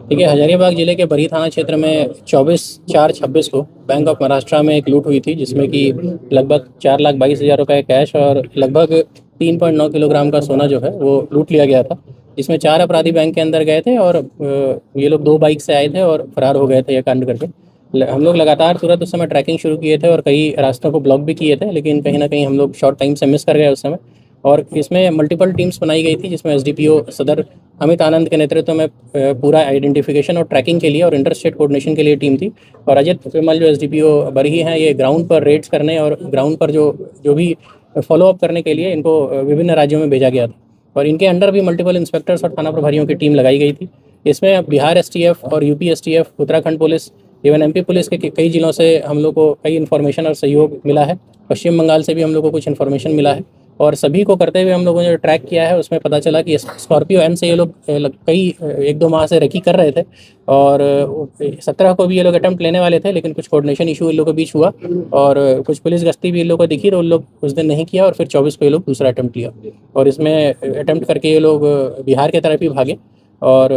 देखिए, हजारीबाग जिले के बरी थाना क्षेत्र में 24/4/26 को बैंक ऑफ महाराष्ट्र में एक लूट हुई थी, जिसमें कि लगभग 4,22,000 रुपये कैश और लगभग 3.9 किलोग्राम का सोना जो है वो लूट लिया गया था। इसमें 4 अपराधी बैंक के अंदर गए थे और ये लोग 2 बाइक से आए थे और फरार हो गए थे ये कांड करके। हम लोग लगातार तुरंत उस समय ट्रैकिंग शुरू किए थे और कई रास्तों को ब्लॉक भी किए थे, लेकिन कहीं न कहीं हम लोग शॉर्ट टाइम से मिस कर गए उस समय। और इसमें मल्टीपल टीम्स बनाई गई थी, जिसमें एसडीपीओ सदर अमित आनंद के नेतृत्व में पूरा आइडेंटिफिकेशन और ट्रैकिंग के लिए और इंटर स्टेट कोऑर्डिनेशन के लिए टीम थी। और अजित विमल जो एसडीपीओ बरही हैं, ये ग्राउंड पर रेड्स करने और ग्राउंड पर जो जो भी फॉलो अप करने के लिए इनको विभिन्न राज्यों में भेजा गया था। और इनके अंडर भी मल्टीपल इंस्पेक्टर्स और थाना प्रभारियों की टीम लगाई गई थी। इसमें बिहार एसटीएफ और UP STF, Uttarakhand police, even MP police के कई जिलों से हम लोग को कई इन्फॉर्मेशन और सहयोग मिला है। पश्चिम बंगाल से भी हम लोग को कुछ इन्फॉर्मेशन मिला है। और सभी को करते हुए हम लोगों ने जो ट्रैक किया है, उसमें पता चला कि स्कॉर्पियो एन से ये लोग कई 1-2 माह से रेकी कर रहे थे। और 17 को भी ये लोग अटेम्प्ट लेने वाले थे, लेकिन कुछ कोऑर्डिनेशन इशू इन लोगों के बीच हुआ और कुछ पुलिस गश्ती भी इन लोगों को दिखी, तो उन लोग उस दिन नहीं किया और फिर 24 को ये लोग दूसरा अटेम्प्ट लिया। और इसमें अटेम्प्ट करके ये लोग बिहार की तरफ ही भागे। और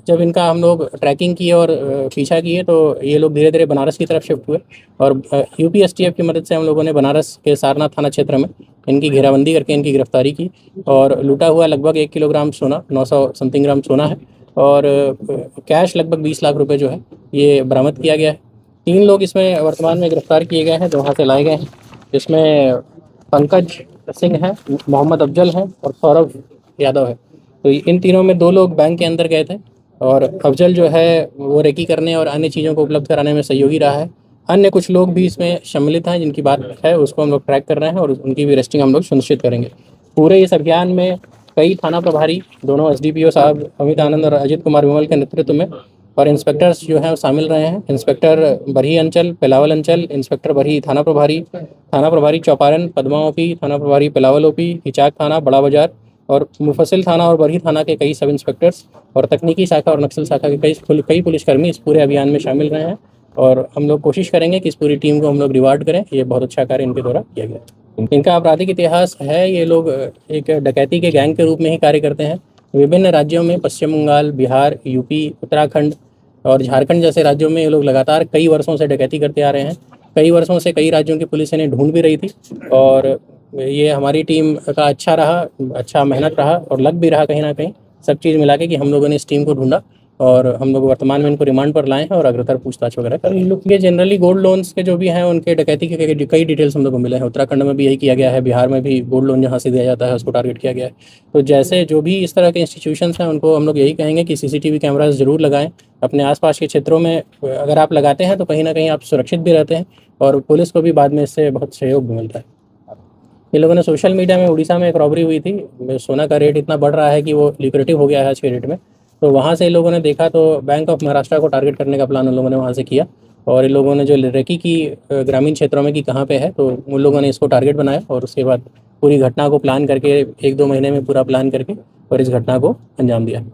जब इनका हम लोग ट्रैकिंग किए और पीछा किए, तो ये लोग धीरे धीरे बनारस की तरफ शिफ्ट हुए। और यूपी एसटीएफ की मदद से हम लोगों ने बनारस के सारनाथ थाना क्षेत्र में इनकी घेराबंदी करके इनकी गिरफ्तारी की। और लूटा हुआ लगभग 1 किलोग्राम सोना, 900 समथिंग ग्राम सोना है। और कैश लगभग 20 लाख रुपए जो है ये बरामद किया गया है। 3 लोग इसमें वर्तमान में गिरफ्तार किए गए हैं, जो वहाँ से लाए गए हैं। इसमें पंकज सिंह है, मोहम्मद अफजल हैं और सौरभ यादव है। तो इन तीनों में 2 लोग बैंक के अंदर गए थे और अफजल जो है वो रेकी करने और अन्य चीज़ों को उपलब्ध कराने में सहयोगी रहा है। अन्य कुछ लोग भी इसमें सम्मिलित हैं, जिनकी बात है उसको हम लोग ट्रैक कर रहे हैं और उनकी भी रेस्टिंग हम लोग सुनिश्चित करेंगे। पूरे इस अभियान में कई थाना प्रभारी, दोनों एसडीपीओ साहब अमित आनंद और अजित कुमार विमल के नेतृत्व में, और इंस्पेक्टर्स जो हैं वो शामिल रहे हैं। इंस्पेक्टर बरही अंचल, पेलावल अंचल, इंस्पेक्टर बरही थाना प्रभारी चौपारण, पदमा ओपी, थाना प्रभारी पेलावल ओपी, हिचाक थाना, बड़ा बाजार और मुफस्सिल थाना और बरही थाना के कई सब इंस्पेक्टर्स और तकनीकी शाखा और नक्सल शाखा के कई पुलिसकर्मी इस पूरे अभियान में शामिल रहे हैं। और हम लोग कोशिश करेंगे कि इस पूरी टीम को हम लोग रिवार्ड करें। ये बहुत अच्छा कार्य इनके द्वारा किया गया। इनका आपराधिक इतिहास है, ये लोग एक डकैती के गैंग के रूप में ही कार्य करते हैं। विभिन्न राज्यों में, पश्चिम बंगाल, बिहार, यूपी, उत्तराखंड और झारखंड जैसे राज्यों में ये लोग लगातार कई वर्षों से डकैती करते आ रहे हैं। कई वर्षों से कई राज्यों की पुलिस इन्हें ढूंढ भी रही थी। और ये हमारी टीम का अच्छा रहा, अच्छा मेहनत रहा और लग भी रहा कहीं ना कहीं, सब चीज़ मिला के कि हम लोगों ने इस टीम को ढूंढा और हम लोग वर्तमान में इनको रिमांड पर लाए हैं और अग्रतर पूछताछ वगैरह कर इन लोग के जनरली गोल्ड लोन्स के जो भी हैं उनके डकैती के कई डिटेल्स हम लोग को मिले हैं। उत्तराखंड में भी यही किया गया है, बिहार में भी गोल्ड लोन जहाँ से दिया जाता है उसको टारगेट किया गया है। तो जैसे जो भी इस तरह के इंस्टीट्यूशंस हैं उनको हम लोग यही कहेंगे कि सीसीटीवी कैमराज ज़रूर लगाएं अपने आसपास के क्षेत्रों में। अगर आप लगाते हैं तो कहीं ना कहीं आप सुरक्षित भी रहते हैं और पुलिस को भी बाद में इससे बहुत सहयोग भी मिलता है। ये लोगों ने सोशल मीडिया में, उड़ीसा में एक रॉबरी हुई थी, सोना का रेट इतना बढ़ रहा है कि वो ल्यूक्रेटिव हो गया है आज के डेट में। तो वहाँ से इन लोगों ने देखा तो बैंक ऑफ महाराष्ट्र को टारगेट करने का प्लान उन लोगों ने वहाँ से किया। और इन लोगों ने जो रेकी की ग्रामीण क्षेत्रों में कि कहाँ पे है, तो उन लोगों ने इसको टारगेट बनाया और उसके बाद पूरी घटना को प्लान करके 1-2 महीने में पूरा प्लान करके और इस घटना को अंजाम दिया।